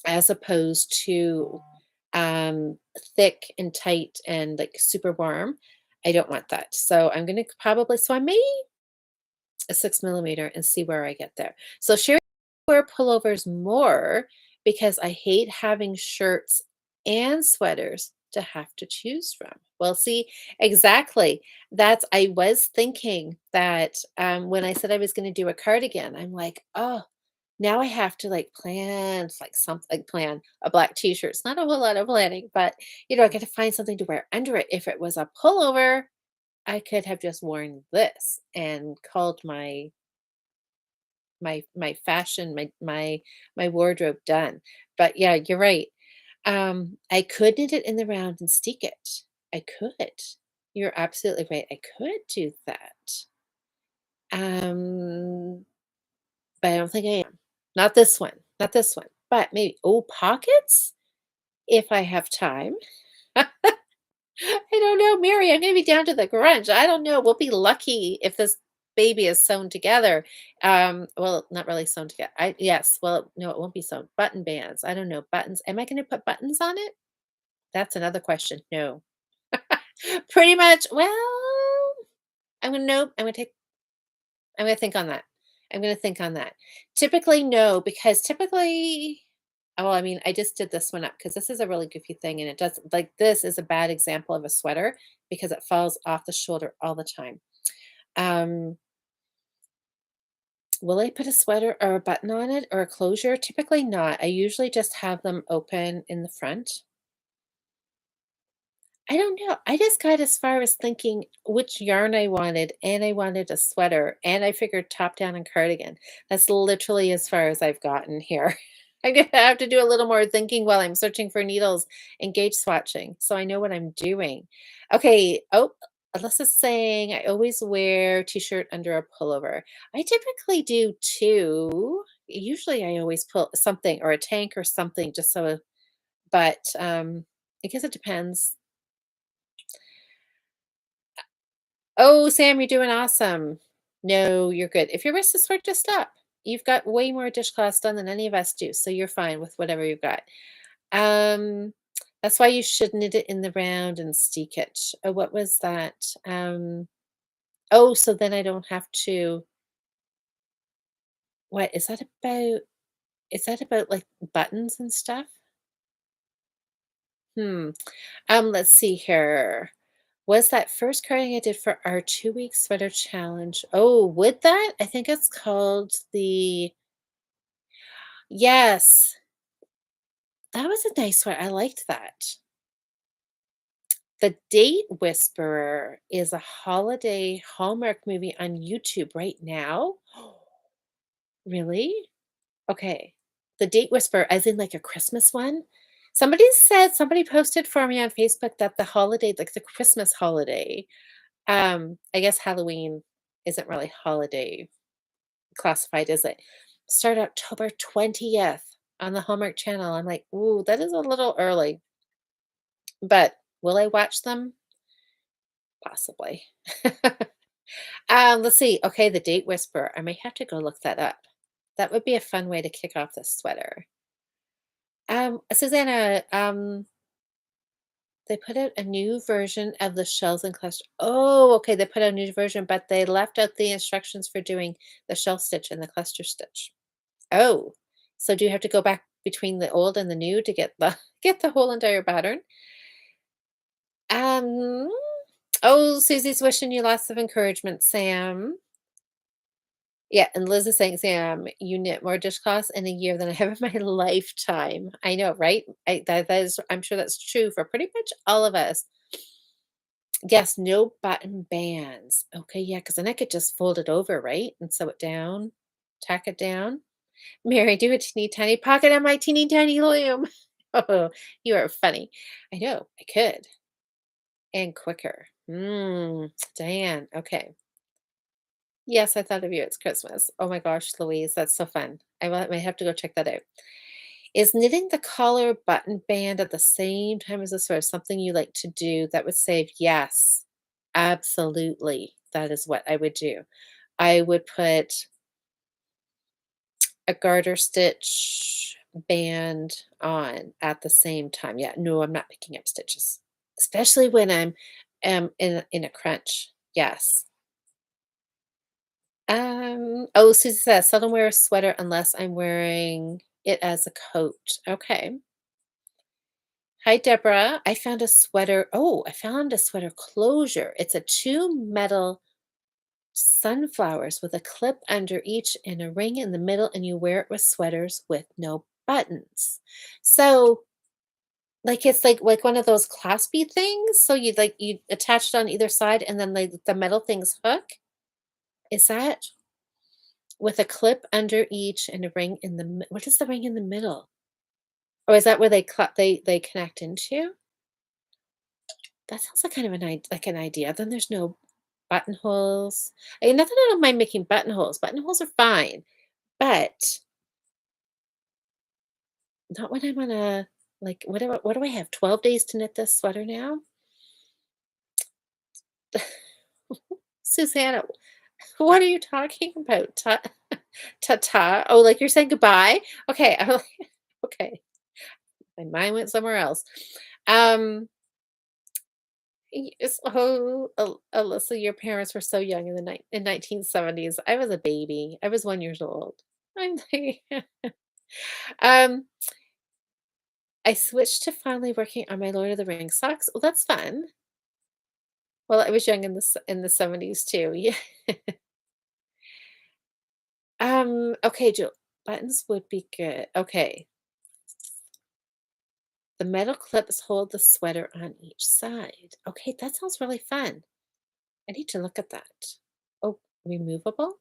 S1: as opposed to thick and tight and like super warm. I don't want that. So I'm gonna probably so I may a 6 millimeter and see where I get there. So Sherry wear pullovers more because I hate having shirts and sweaters to have to choose from. Well, see, exactly. I was thinking that when I said I was going to do a cardigan, I'm like, oh, now I have to like plan like something like plan a black t-shirt. It's not a whole lot of planning, but I got to find something to wear under it. If it was a pullover, I could have just worn this and called my fashion, my wardrobe done. But yeah, you're right. I could knit it in the round and steek it. I could. You're absolutely right. I could do that. Um, but I don't think I am. Not this one. Not this one. But maybe pockets if I have time. I don't know, Mary. I'm gonna be down to the grunge. I don't know. We'll be lucky if this baby is sewn together. Well, not really sewn together. Yes. Well, no, it won't be sewn. Button bands. I don't know. Buttons. Am I gonna put buttons on it? That's another question. No. Pretty much. Well, I'm gonna nope. I'm gonna think on that. I'm gonna think on that. Typically, no, because typically well, I mean, I just did this one up because this is a really goofy thing, and it does like, this is a bad example of a sweater because it falls off the shoulder all the time. Um, will I put a sweater or a button on it or a closure? Typically not. I usually just have them open in the front. I don't know. I just got as far as thinking which yarn I wanted, and I wanted a sweater, and I figured top down and cardigan. That's literally as far as I've gotten here. I'm gonna have to do a little more thinking while I'm searching for needles and gauge swatching, so I know what I'm doing. Okay. Oh, Alyssa's saying I always wear t-shirt under a pullover. I typically do too. Usually, I always pull something or a tank or something just so. But I guess it depends. Oh, Sam, you're doing awesome. No, you're good. If your wrist is sore, just stop. You've got way more dishcloths done than any of us do, so you're fine with whatever you've got. Um, that's why you should knit it in the round and steek it. Oh, what was that? Oh, so then I don't have to. What is that about? Is that about like buttons and stuff? Hmm. Let's see here. Was that first carding I did for our 2-week sweater challenge? Oh, would that? I think it's called the yes. That was a nice one. I liked that. The Date Whisperer is a holiday Hallmark movie on YouTube right now. Really? Okay. The Date Whisperer, as in like a Christmas one? Somebody posted for me on Facebook that the holiday, like the Christmas holiday, I guess Halloween isn't really holiday classified, is it? Start October 20th on the Hallmark Channel. I'm like, "Ooh, that is a little early." But will I watch them? Possibly. Let's see. Okay, The Date Whisperer. I may have to go look that up. That would be a fun way to kick off this sweater. Susanna, they put out a new version of the shells and cluster. Oh, okay, they put out a new version, but they left out the instructions for doing the shell stitch and the cluster stitch. Oh, so do you have to go back between the old and the new to get the get the whole entire pattern? Um, oh, Susie's wishing you lots of encouragement, Sam. Yeah, and Liz is saying, Sam, you knit more dishcloths in a year than I have in my lifetime. I know, right? That is, I'm sure that's true for pretty much all of us. Yes, no button bands. Okay, yeah, because then I could just fold it over, right? And sew it down, tack it down. Mary, do a teeny tiny pocket on my teeny tiny loom. Oh, you are funny. I know, I could. And quicker. Diane. Okay. Yes, I thought of you. It's Christmas. Oh my gosh, Louise, that's so fun. I have to go check that out. Is knitting the collar button band at the same time as the sweater something you like to do that would save? Yes, absolutely. That is what I would do. I would put a garter stitch band on at the same time. Yeah, no, I'm not picking up stitches, especially when I'm in a crunch. Yes. Oh, Susie says, "Seldom wear a sweater unless I'm wearing it as a coat." Okay. Hi, Deborah. I found a sweater. Oh, I found a sweater closure. It's a two metal sunflowers with a clip under each and a ring in the middle, and you wear it with sweaters with no buttons. So, like it's like one of those claspy things. So you attach it on either side, and then like the metal things hook. Is that with a clip under each and a ring in the what is the ring in the middle? Or is that where they connect into? That sounds like kind of like an idea. Then there's no buttonholes. I mean, not that I don't mind making buttonholes. Buttonholes are fine, but not when I'm on a like what do I have? 12 days to knit this sweater now? Susanna, what are you talking about? Ta-ta. Oh, like you're saying goodbye? Okay. I'm like, okay. My mind went somewhere else. Um, yes, oh, Alyssa, your parents were so young in the 1970s. I was a baby. I was 1 years old. I'm like, um, I switched to finally working on my Lord of the Rings socks. Well, that's fun. Well, I was young in the 70s too. Yeah. Okay, Jill, buttons would be good. Okay. The metal clips hold the sweater on each side. Okay, that sounds really fun. I need to look at that. Oh, removable?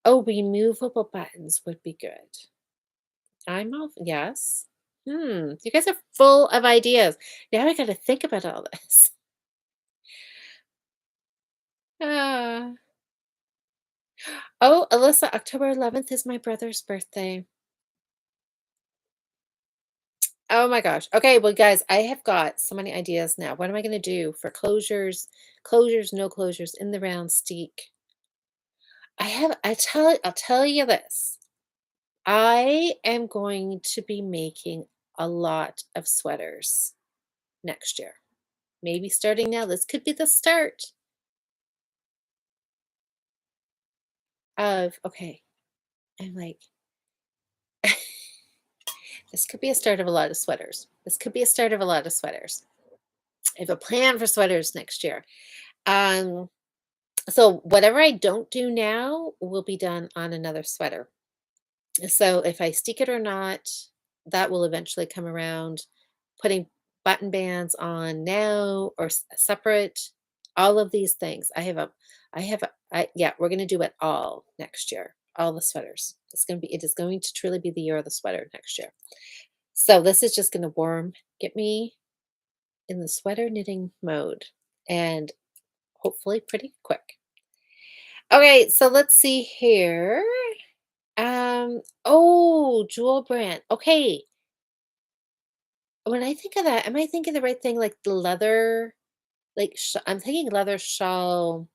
S1: Oh, removable buttons would be good. I'm off. Yes. You guys are full of ideas. Now I got to think about all this. Ah. Oh, Alyssa, October 11th is my brother's birthday. Oh my gosh. Okay, well, guys, I have got so many ideas now. What am I going to do for closures, closures, no closures in the round steak? I'll tell you this. I am going to be making a lot of sweaters next year. Maybe starting now. This could be the start of, okay, I'm like, this could be a start of a lot of sweaters. This could be a start of a lot of sweaters. I have a plan for sweaters next year. Um, so whatever I don't do now will be done on another sweater. So if I stick it or not, that will eventually come around. Putting button bands on now or separate, all of these things. Yeah, we're going to do it all next year. All the sweaters. It is going to truly be the year of the sweater next year. So this is just going to get me in the sweater knitting mode and hopefully pretty quick. Okay, so let's see here. Oh, Jewel brand. Okay. When I think of that, am I thinking the right thing? Like the leather, like I'm thinking leather shawl.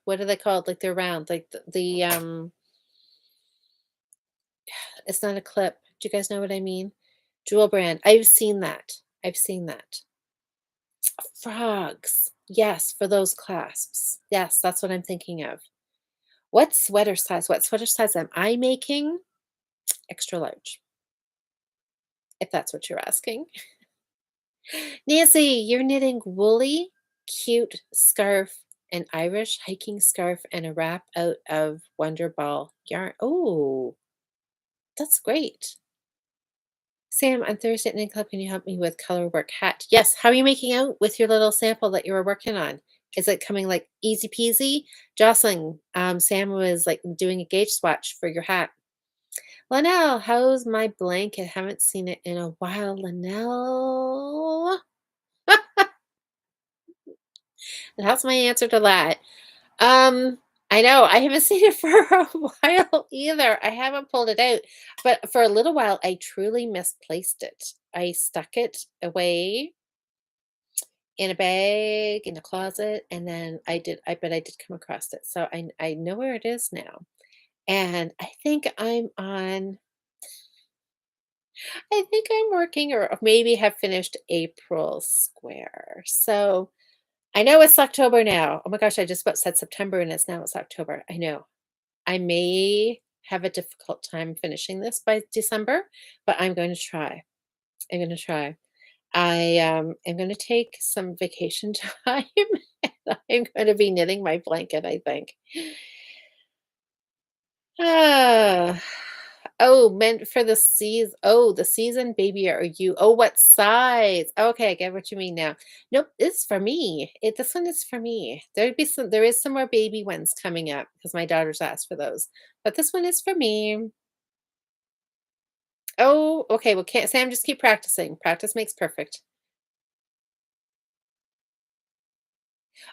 S1: What are they called? Like they're round, like it's not a clip. Do you guys know what I mean? Jewel brand. I've seen that. I've seen that. Frogs. Yes, for those clasps. Yes, that's what I'm thinking of. What sweater size? What sweater size am I making? Extra large, if that's what you're asking. Nancy, you're knitting woolly, cute scarf, an Irish hiking scarf, and a wrap out of Wonder Ball yarn. Oh, that's great. Sam, on Thursday at Knit Club, can you help me with color work hat? Yes. How are you making out with your little sample that you were working on? Is it coming like easy peasy? Jocelyn, Sam was like doing a gauge swatch for your hat. Linnell, how's my blanket? Haven't seen it in a while, Linnell. That's my answer to that. Um, I know I haven't seen it for a while either. I haven't pulled it out, but for a little while, I truly misplaced it. I stuck it away in a bag in a closet, and then but I did come across it. So I know where it is now. And I think I'm working or maybe have finished April square. So I know it's October now. Oh my gosh, I just about said September and it's October. I know. I may have a difficult time finishing this by December, but I'm going to try. I'm going to try. I am going to take some vacation time and I'm going to be knitting my blanket, I think. Ah. Oh, meant for the season. Oh, the season baby are you? Oh, what size? Okay, I get what you mean now. Nope, it's for me. This one is for me. There is some more baby ones coming up because my daughter's asked for those. But this one is for me. Oh, okay. Well, can't Sam, just keep practicing. Practice makes perfect.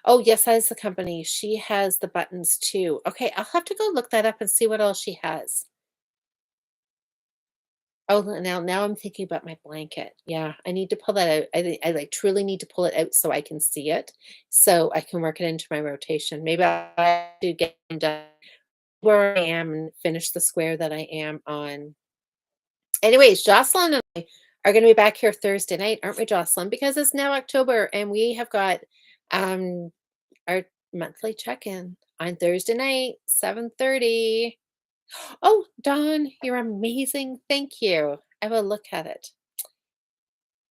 S1: Oh, yes, that is the company. She has the buttons too. Okay, I'll have to go look that up and see what else she has. Oh, now I'm thinking about my blanket. Yeah, I need to pull that out. I like truly need to pull it out so I can see it, so I can work it into my rotation. Maybe I'll have to get done where I am and finish the square that I am on. Anyways, Jocelyn and I are going to be back here Thursday night, aren't we, Jocelyn? Because it's now October and we have got um our monthly check-in on Thursday night, 7:30. Oh, Dawn, you're amazing. Thank you. I will look at it.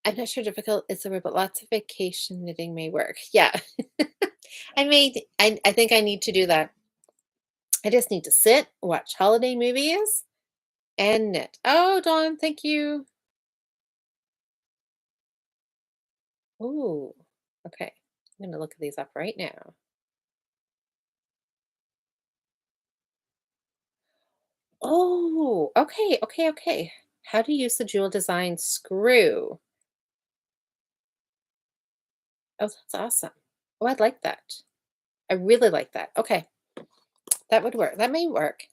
S1: I'm not sure difficult is the word, but lots of vacation knitting may work. Yeah. I think I need to do that. I just need to sit, watch holiday movies, and knit. Oh, Dawn, thank you. Ooh, okay. I'm gonna look at these up right now. Oh, okay, okay, okay. How to use the jewel design screw. Oh, that's awesome. Oh, I'd like that. I really like that. Okay, that would work. That may work.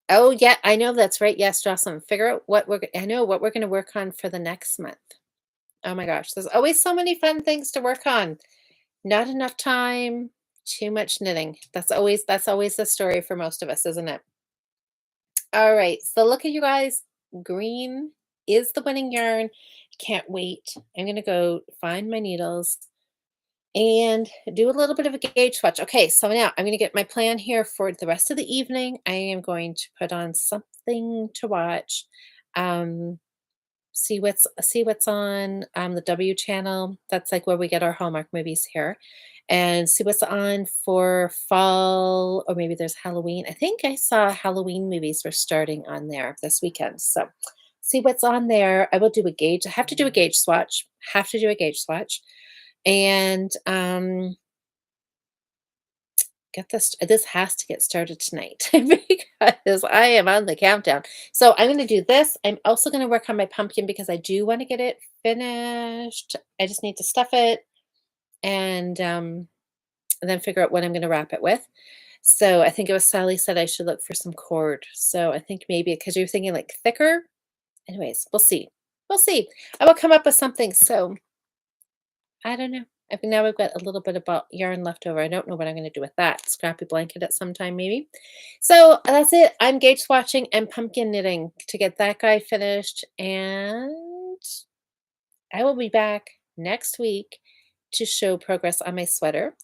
S1: Oh, yeah, I know that's right. Yes, Jocelyn. Figure out what I know what we're going to work on for the next month. Oh my gosh, there's always so many fun things to work on. Not enough time, too much knitting. That's always the story for most of us, isn't it? All right. So look at you guys. Green is the winning yarn. Can't wait. I'm going to go find my needles and do a little bit of a gauge swatch. Okay, so now I'm going to get my plan here for the rest of the evening. I am going to put on something to watch. Um, see what's on the W channel. That's like where we get our Hallmark movies here. And see what's on for fall, or maybe there's Halloween. I think I saw Halloween movies were starting on there this weekend. So see what's on there. I will do a gauge. I have to do a gauge swatch. Have to do a gauge swatch. And get this has to get started tonight because I am on the countdown. So I'm gonna do this. I'm also gonna work on my pumpkin because I do want to get it finished. I just need to stuff it and then figure out what I'm gonna wrap it with. So I think it was Sally said I should look for some cord. So I think maybe because you're thinking like thicker. Anyways, we'll see. We'll see. I will come up with something. So I don't know. I think now we've got a little bit about yarn left over. I don't know what I'm going to do with that. Scrappy blanket at some time, maybe. So that's it. I'm gauge swatching and pumpkin knitting to get that guy finished. And I will be back next week to show progress on my sweater.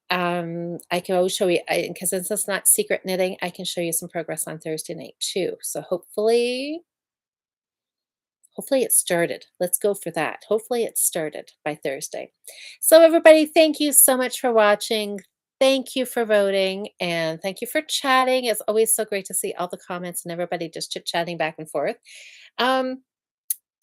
S1: I can always show you, because since it's not secret knitting, I can show you some progress on Thursday night too. So hopefully it started. Let's go for that. Hopefully it started by Thursday. So everybody, thank you so much for watching. Thank you for voting and thank you for chatting. It's always so great to see all the comments and everybody just chit-chatting back and forth. Um,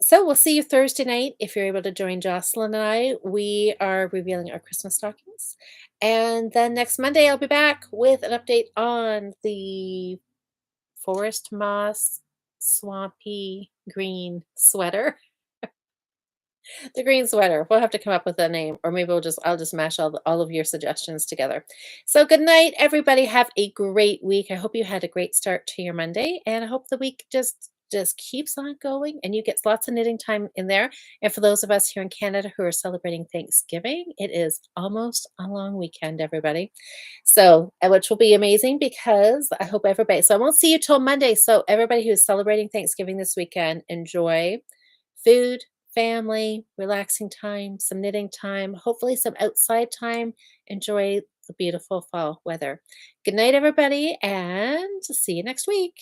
S1: so we'll see you Thursday night if you're able to join Jocelyn and I. We are revealing our Christmas stockings. And then next Monday, I'll be back with an update on the forest moss swampy green sweater. The green sweater. We'll have to come up with a name, or maybe I'll just mash all of your suggestions together. So good night, everybody. Have a great week. I hope you had a great start to your Monday, and I hope the week just keeps on going and you get lots of knitting time in there. And for those of us here in Canada who are celebrating Thanksgiving, it is almost a long weekend, everybody. So, which will be amazing because I hope everybody. So I won't see you till Monday. So everybody who's celebrating Thanksgiving this weekend, enjoy food, family, relaxing time, some knitting time, hopefully some outside time. Enjoy the beautiful fall weather. Good night, everybody, and see you next week.